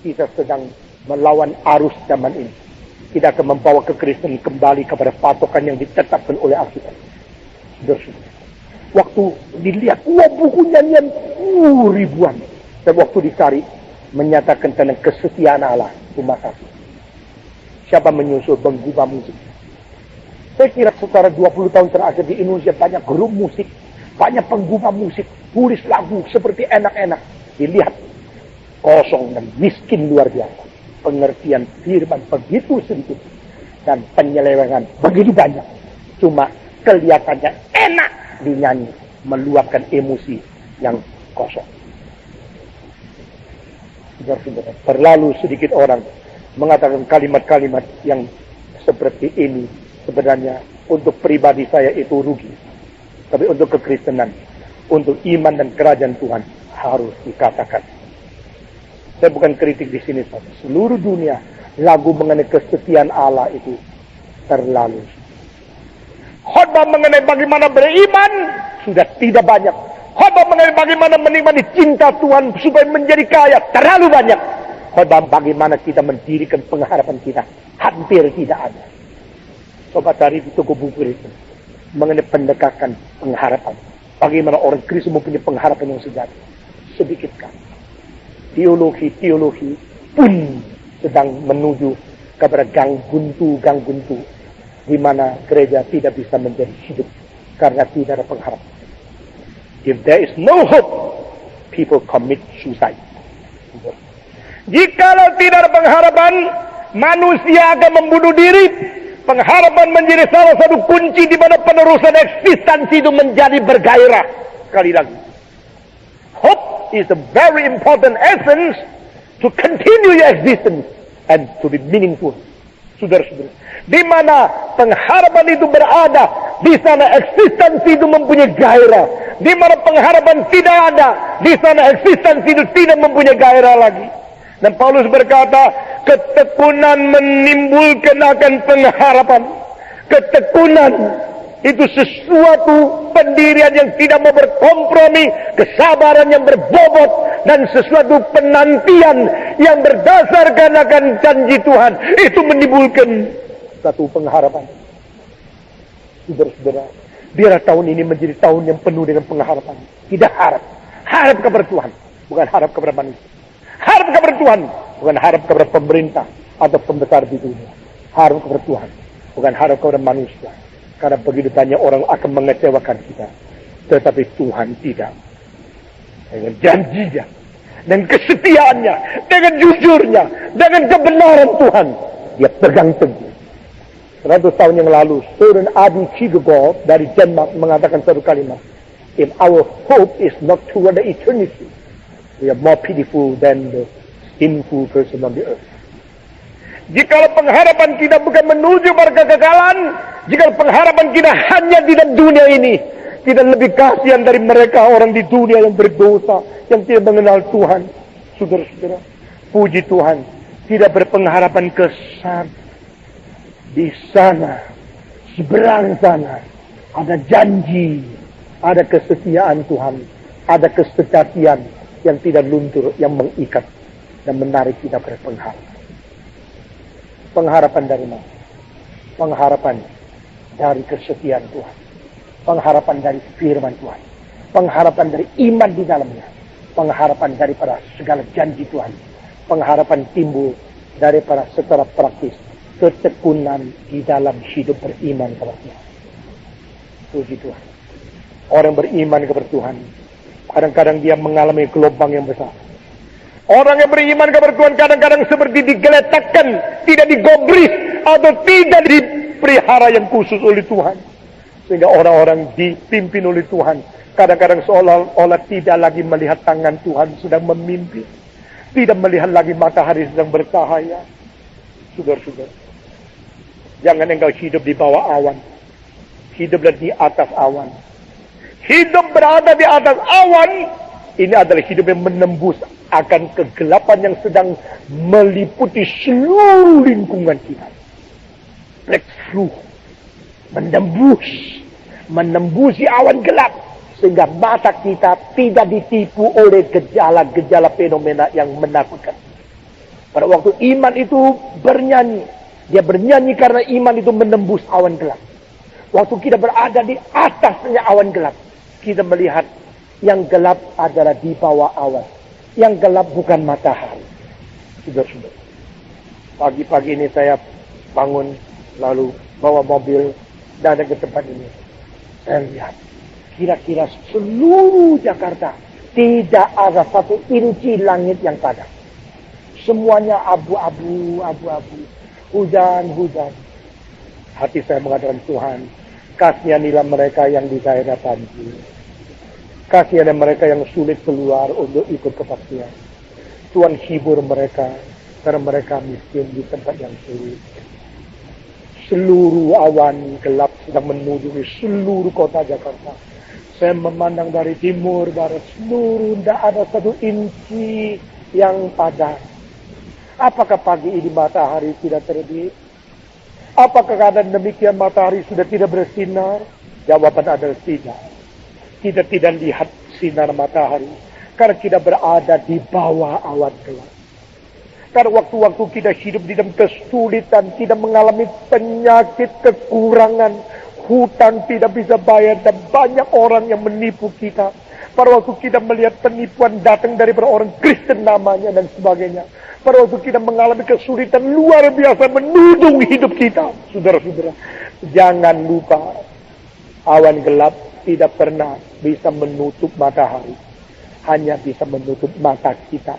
kita sedang melawan arus zaman ini. Kita akan membawa kekristenan kembali kepada patokan yang ditetapkan oleh Alkitab. Waktu dilihat, buku nyanyian ribuan. Dan waktu dicari, menyatakan tentang kesetiaan Allah. Terima kasih. Siapa menyusul penggubah musik? Saya kira secara 20 tahun terakhir di Indonesia banyak grup musik, banyak penggubah musik, tulis lagu seperti enak-enak. Dilihat, kosong dan miskin luar biasa. Pengertian firman begitu sedikit. Dan penyelewengan begitu banyak. Cuma kelihatannya enak dinyanyi, meluapkan emosi yang kosong. Saudara-saudara, terlalu sedikit orang mengatakan kalimat-kalimat yang seperti ini. Sebenarnya untuk pribadi saya itu rugi. Tapi untuk kekristenan, untuk iman dan kerajaan Tuhan harus dikatakan. Saya bukan kritik di sini saja. Seluruh dunia lagu mengenai kesetiaan Allah itu terlalu. Khotbah mengenai bagaimana beriman sudah tidak banyak. Khotbah mengenai bagaimana menikmati cinta Tuhan supaya menjadi kaya terlalu banyak. Khotbah bagaimana kita mendirikan pengharapan kita hampir tidak ada. Coba cari di toko buku itu mengenai pendekatan pengharapan. Bagaimana orang Kristen mempunyai pengharapan yang sejati. Sedikit kan. Teologi pun sedang menuju kepada gang buntu di mana gereja tidak bisa menjadi hidup karena tidak ada pengharapan. If there is no hope, people commit suicide. Jikalau tidak ada pengharapan, manusia akan membunuh diri. Pengharapan menjadi salah satu kunci di mana penerusan eksistensi itu menjadi bergairah. Sekali lagi, hope is a very important essence to continue your existence and to be meaningful. Saudara-saudara, di mana pengharapan itu berada, di sana eksistensi itu mempunyai gairah. Di mana pengharapan tidak ada, di sana eksistensi itu tidak mempunyai gairah lagi. Dan Paulus berkata, ketekunan menimbulkan akan pengharapan. Ketekunan itu sesuatu pendirian yang tidak mau berkompromi, kesabaran yang berbobot, dan sesuatu penantian yang berdasarkan akan janji Tuhan. Itu menimbulkan satu pengharapan. Saudara-saudara, biar tahun ini menjadi tahun yang penuh dengan pengharapan. Tidak harap. Harap kepada Tuhan, bukan harap kepada manusia. Harap kepada Tuhan, bukan harap kepada pemerintah atau pembesar di dunia. Harap kepada Tuhan, bukan harap kepada manusia. Karena begitu banyak orang akan mengecewakan kita. Tetapi Tuhan tidak. Dengan janjinya, dengan kesetiaannya, dengan jujurnya, dengan kebenaran Tuhan, dia pegang teguh. 100 tahun yang lalu, seorang Adi Kierkegaard dari Denmark mengatakan satu kalimat. If our hope is not toward the eternity, we are more pitiful than the sinful person on the earth. Jikalau pengharapan kita bukan menuju pada kekekalan, jikalau pengharapan kita hanya di dalam dunia ini, kita lebih kasihan dari mereka orang di dunia yang berdosa, yang tidak mengenal Tuhan. Saudara-saudara, puji Tuhan, tidak berpengharapan ke sana. Di sana, seberang sana, ada janji, ada kesetiaan Tuhan, ada kesejatian yang tidak luntur, yang mengikat dan menarik kita pada pengharapan. Pengharapan dari mana? Pengharapan dari kesetiaan Tuhan. Pengharapan dari firman Tuhan. Pengharapan dari iman di dalamnya. Pengharapan daripada segala janji Tuhan. Pengharapan timbul daripada secara praktis ketekunan di dalam hidup beriman kepada Tuhan. Puji Tuhan. Orang beriman kepada Tuhan, kadang-kadang dia mengalami gelombang yang besar. Orang yang beriman kepada Tuhan kadang-kadang seperti digeletakkan, tidak digobris, atau tidak dipelihara yang khusus oleh Tuhan. Sehingga orang-orang dipimpin oleh Tuhan, kadang-kadang seolah-olah tidak lagi melihat tangan Tuhan sedang memimpin. Tidak melihat lagi matahari sedang bercahaya. Saudara-saudara, jangan engkau hidup di bawah awan. Hiduplah di atas awan. Hidup berada di atas awan, ini adalah hidup yang menembus akan kegelapan yang sedang meliputi seluruh lingkungan kita. Breakthrough, menembusi awan gelap, sehingga mata kita tidak ditipu oleh gejala-gejala fenomena yang menakutkan. Pada waktu iman itu bernyanyi, dia bernyanyi karena iman itu menembus awan gelap. Waktu kita berada di atasnya awan gelap, kita melihat yang gelap adalah di bawah awan. Yang gelap bukan matahari. Sudah. Pagi-pagi ini saya bangun, lalu bawa mobil, datang ke tempat ini. Saya lihat, kira-kira seluruh Jakarta tidak ada satu inci langit yang padam. Semuanya abu-abu, hujan. Hati saya mengatakan, Tuhan, kasihanilah mereka yang di daerah banjir. Kasihanilah mereka yang sulit keluar untuk ikut kebaktian. Tuhan hibur mereka, karena mereka miskin di tempat yang sulit. Seluruh awan gelap sedang menuju seluruh kota Jakarta. Saya memandang dari timur, barat, seluruh, tidak ada satu inci yang padam. Apakah pagi ini matahari tidak terbit? Apakah keadaan demikian matahari sudah tidak bersinar? Jawaban adalah tidak. Kita tidak lihat sinar matahari, karena kita berada di bawah awan gelap. Karena waktu-waktu kita hidup di dalam kesulitan, kita mengalami penyakit, kekurangan, hutang tidak bisa bayar, dan banyak orang yang menipu kita. Pada waktu kita melihat penipuan datang dari orang Kristen namanya dan sebagainya. Pada waktu kita mengalami kesulitan luar biasa menudung hidup kita. Saudara-saudara, jangan lupa, awan gelap tidak pernah bisa menutup matahari. Hanya bisa menutup mata kita.